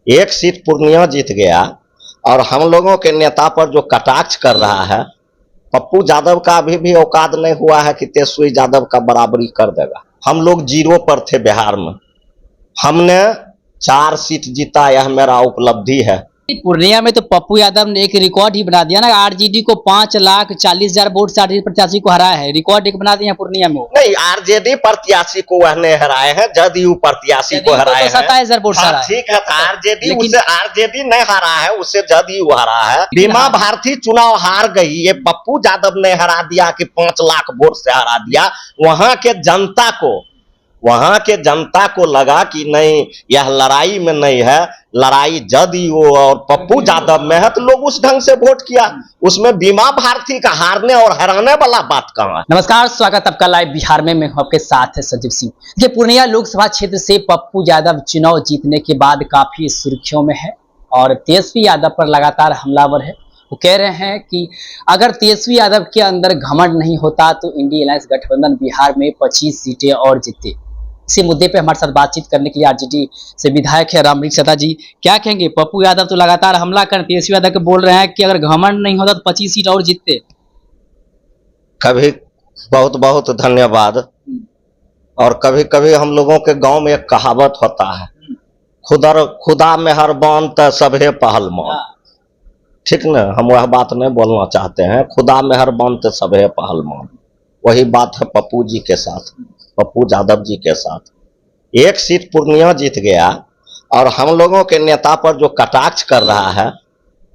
एक सीट पूर्णिया जीत गया और हम लोगों के नेता पर जो कटाक्ष कर रहा है, पप्पू यादव का अभी भी औकात नहीं हुआ है कि तेजस्वी यादव का बराबरी कर देगा। हम लोग 0 पर थे बिहार में, हमने 4 सीट जीता, यह मेरा उपलब्धि है। पूर्णिया में तो पप्पू यादव ने एक रिकॉर्ड ही बना दिया ना, आरजेडी को 5,40,000 वोट से आरजेडी प्रत्याशी को हराया है। रिकॉर्ड एक बना दिया पूर्णिया में। नहीं, आरजेडी प्रत्याशी को वह नहीं हराए हैं, जदयू प्रत्याशी को हराए हैं। 27,000 वोट से हराया है। ठीक है, आरजेडी नहीं हारा है, उससे जदयू हारा है। बीमा भारती चुनाव हार गई, ये पप्पू यादव ने हरा दिया कि 5 लाख वोट से हरा दिया। वहां के जनता को लगा कि नहीं, यह लड़ाई में नहीं है, लड़ाई जदयू और पप्पू यादव में है, तो लोग उस ढंग से वोट किया। उसमें बीमा भारती का हारने और हराने वाला बात कहां है। नमस्कार, स्वागत आपका लाइव बिहार में। मैं आपके साथ है संजीव सिंह। ये पूर्णिया लोकसभा क्षेत्र से पप्पू यादव चुनाव जीतने के बाद काफी सुर्खियों में है और तेजस्वी यादव पर लगातार हमलावर है। वो कह रहे हैं कि अगर तेजस्वी यादव के अंदर घमंड नहीं होता तो इंडिया अलायंस गठबंधन बिहार में 25 सीटें और जीते। इसी मुद्दे पे हमारे साथ बातचीत करने के लिए आरजेडी से विधायक है रामवृक्ष सदा जी। क्या कहेंगे? पप्पू यादव तो लगातार हमला कर तेजस्वी यादव को बोल रहे हैं कि अगर घमंड नहीं होता तो 25 सीट और जीतते। कभी बहुत बहुत धन्यवाद। और कभी कभी हम लोगों के गांव में एक कहावत होता है, खुदा मेहरबान त सभे पहलवान। ठीक ना, हम वह बात नहीं बोलना चाहते हैं। खुदा मेहरबान त सभे पहलवान, वही बात है पप्पू जी के साथ, पप्पू यादव जी के साथ। एक सीट पूर्णिया जीत गया और हम लोगों के नेता पर जो कटाक्ष कर रहा है,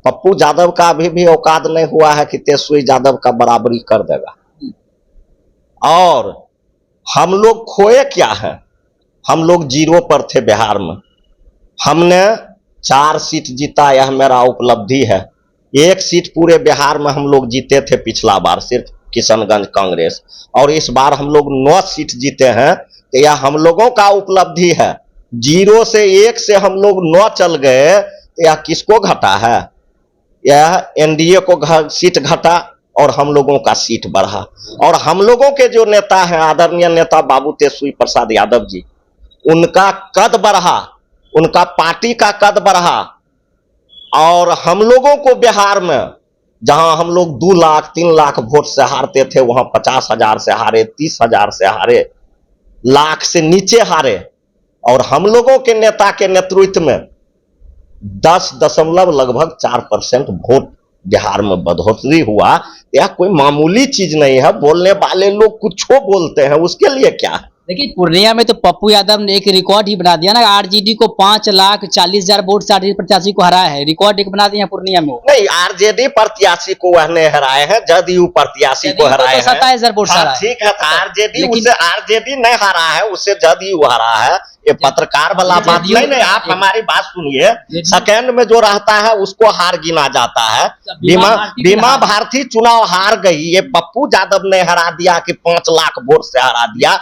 पप्पू यादव का अभी भी औकात नहीं हुआ है कि तेजस्वी यादव का बराबरी कर देगा। और हम लोग खोए क्या है, हम लोग 0 पर थे बिहार में, हमने 4 सीट जीता, यह मेरा उपलब्धि है। 1 सीट पूरे बिहार में हम लोग जीते थे पिछला बार, सिर्फ किशनगंज कांग्रेस, और इस बार हम लोग 9 सीट जीते हैं, तो यह हम लोगों का उपलब्धि है। 0 से 1 से हम लोग 9 चल गए, तो यह किसको घटा है? यह एनडीए को सीट घटा और हम लोगों का सीट बढ़ा। और हम लोगों के जो नेता हैं, आदरणीय नेता बाबू तेजस्वी प्रसाद यादव जी, उनका कद बढ़ा, उनका पार्टी का कद बढ़ा। और हम लोगों को बिहार में जहां हम लोग 2 लाख 3 लाख वोट से हारते थे, वहां 50,000 से हारे, 30,000 से हारे, लाख से नीचे हारे। और हम लोगों के नेता के नेतृत्व में 10.4% वोट बिहार में बढ़ोतरी हुआ। यह कोई मामूली चीज नहीं है। बोलने वाले लोग कुछ बोलते हैं, उसके लिए क्या है। लेकिन पूर्णिया में तो पप्पू यादव ने एक रिकॉर्ड ही बना दिया ना, आरजेडी को 5,40,000 वोट से आरजेडी प्रत्याशी को हराया है। रिकॉर्ड एक बना दिया पूर्णिया में। नहीं, आरजेडी प्रत्याशी को वह नहीं हराए हैं, जदयू प्रत्याशी को हराए हैं। 27,000 वोट से। ठीक है, आरजेडी नहीं हारा है, उससे जदयू हारा है। ये पत्रकार वाला बात नहीं। आप हमारी बात सुनिए, सेकंड में जो रहता है उसको हार गिना जाता है। बीमा भारती चुनाव हार गई, ये पप्पू यादव ने हरा दिया कि 5 लाख वोट से हरा दिया।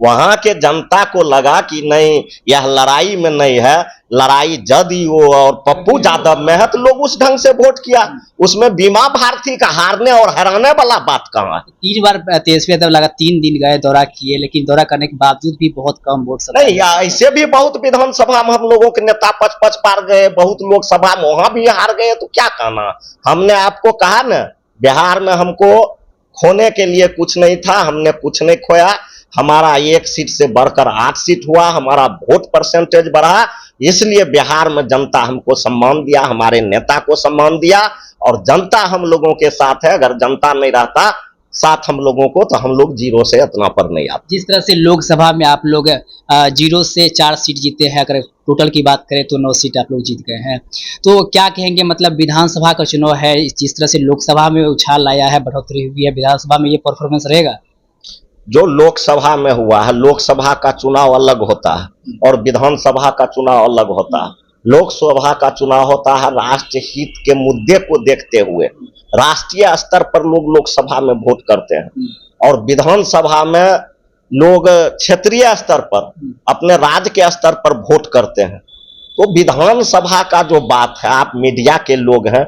वहां के जनता को लगा कि नहीं, यह लड़ाई में नहीं है, लड़ाई जदयू और पप्पू यादव में है, तो लोग उस ढंग से वोट किया। उसमें बीमा भारती का हारने और हराने वाला बात कहां है। 3 बार तेजस्वी यादव लगा 3 दिन गए, दौरा किए, लेकिन दौरा करने के बावजूद भी बहुत कम वोट। नहीं, ऐसे भी बहुत विधानसभा में हम लोगों के नेता 5-5 बार गए, बहुत लोकसभा में वहां भी हार गए, तो क्या कहना। हमने आपको कहा ना, बिहार में हमको खोने के लिए कुछ नहीं था, हमने कुछ नहीं खोया। हमारा 1 सीट से बढ़कर 8 सीट हुआ, हमारा वोट परसेंटेज बढ़ा, इसलिए बिहार में जनता हमको सम्मान दिया, हमारे नेता को सम्मान दिया। और जनता हम लोगों के साथ है। अगर जनता नहीं रहता साथ हम लोगों को, तो हम लोग 0 से इतना पर नहीं आते। जिस तरह से लोकसभा में आप लोग 0 से 4 सीट जीते हैं, अगर टोटल की बात करें तो 9 सीट आप लोग जीत गए हैं, तो क्या कहेंगे? मतलब विधानसभा का चुनाव है, जिस तरह से लोकसभा में उछाल आया है, बढ़ोतरी हुई है, विधानसभा में ये परफॉर्मेंस रहेगा? जो लोकसभा में हुआ है, लोकसभा का चुनाव अलग होता है और विधानसभा का चुनाव अलग होता है। लोकसभा का चुनाव होता है राष्ट्र हित के मुद्दे को देखते हुए, राष्ट्रीय स्तर पर लोग लोकसभा में वोट करते हैं, और विधानसभा में लोग क्षेत्रीय स्तर पर, अपने राज्य के स्तर पर वोट करते हैं। तो विधानसभा का जो बात है, आप मीडिया के लोग हैं,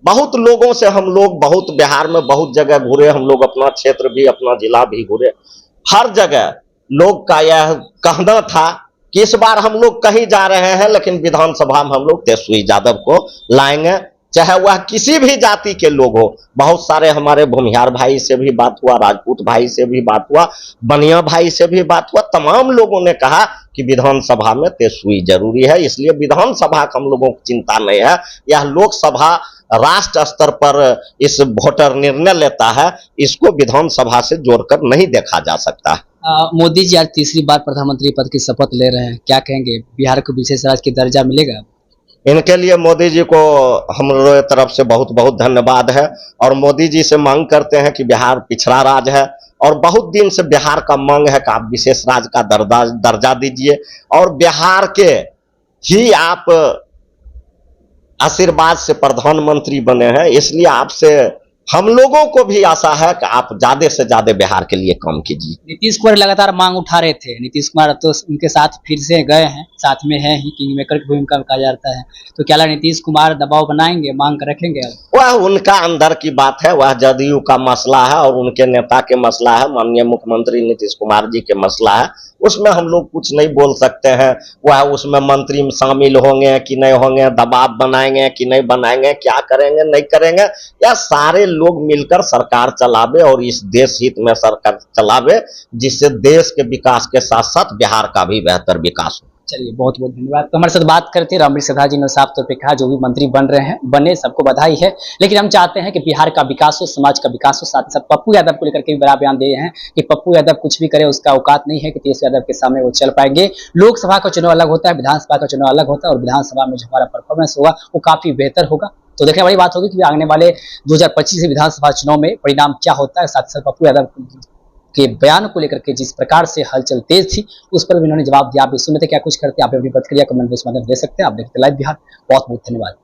बहुत लोगों से हम लोग बहुत बिहार में बहुत जगह घूरे, हम लोग अपना क्षेत्र भी, अपना जिला भी घूरे, हर जगह लोग का यह कहना था कि इस बार हम लोग कहीं जा रहे हैं लेकिन विधानसभा में हम लोग तेजस्वी यादव को लाएंगे, चाहे वह किसी भी जाति के लोग हो। बहुत सारे हमारे भूमिहार भाई से भी बात हुआ, राजपूत भाई से भी बात हुआ, बनिया भाई से भी बात हुआ। तमाम लोगों ने कहा कि विधानसभा में तेजस्वी जरूरी है, इसलिए विधानसभा का हम लोगों को चिंता नहीं है। यह लोकसभा राष्ट्र स्तर पर इस वोटर निर्णय लेता है, इसको विधानसभा से जोड़कर नहीं देखा जा सकता है। मोदी जी आज तीसरी बार प्रधानमंत्री पद की शपथ ले रहे हैं, क्या कहेंगे? बिहार को विशेष राज्य का दर्जा मिलेगा? इनके लिए मोदी जी को हम लोगों की तरफ से बहुत बहुत धन्यवाद है, और मोदी जी से मांग करते हैं कि बिहार पिछड़ा राज्य है और बहुत दिन से बिहार का मांग है कि आप विशेष राज्य का दर्जा दीजिए, और बिहार के ही आप आशीर्वाद से प्रधानमंत्री बने हैं, इसलिए आपसे हम लोगों को भी आशा है कि आप ज्यादा से ज्यादा बिहार के लिए काम कीजिए। नीतीश कुमार लगातार मांग उठा रहे थे, नीतीश कुमार तो उनके साथ फिर से गए हैं, साथ में है ही, किंग मेकर की भूमिका में कहा जाता है। तो क्या नीतीश कुमार दबाव बनाएंगे, मांग रखेंगे? वह उनका अंदर की बात है, वह जदयू का मसला है और उनके नेता के मसला है, माननीय मुख्यमंत्री नीतीश कुमार जी के मसला है, उसमें हम लोग कुछ नहीं बोल सकते हैं। वह उसमें मंत्री में शामिल होंगे कि नहीं होंगे, दबाव बनाएंगे कि नहीं बनाएंगे, क्या करेंगे नहीं करेंगे, या सारे लोग मिलकर सरकार चलावे और इस देश हित में सरकार चलावे, जिससे देश के विकास के साथ साथ बिहार का भी बेहतर विकास हो। चलिए, बहुत बहुत धन्यवाद। तो हमारे साथ बात करते हैं रामवृक्ष सदा जी ने साफ तौर पे कहा जो भी मंत्री बन रहे हैं बने, सबको बधाई है, लेकिन हम चाहते हैं कि बिहार का विकास हो, समाज का विकास हो। साथ ही साथ पप्पू यादव को लेकर के भी बड़ा बयान दिए हैं कि पप्पू यादव कुछ भी करे उसका औकात नहीं है कि तेजस्वी यादव के सामने वो चल पाएंगे। लोकसभा का चुनाव अलग होता है, विधानसभा का चुनाव अलग होता है, और विधानसभा में जो हमारा परफॉर्मेंस होगा वो काफी बेहतर होगा। तो देखने वाली बात होगी कि आने वाले 2025 विधानसभा चुनाव में परिणाम क्या होता है। साथ ही साथ पप्पू यादव के बयान को लेकर के जिस प्रकार से हलचल तेज थी, उस पर भी उन्होंने जवाब दिया। आप भी सुनते क्या कुछ करते हैं, आप अपनी प्रतिक्रिया कमेंट बॉक्स में दे सकते हैं। आप देखते लाइव बिहार। बहुत बहुत धन्यवाद।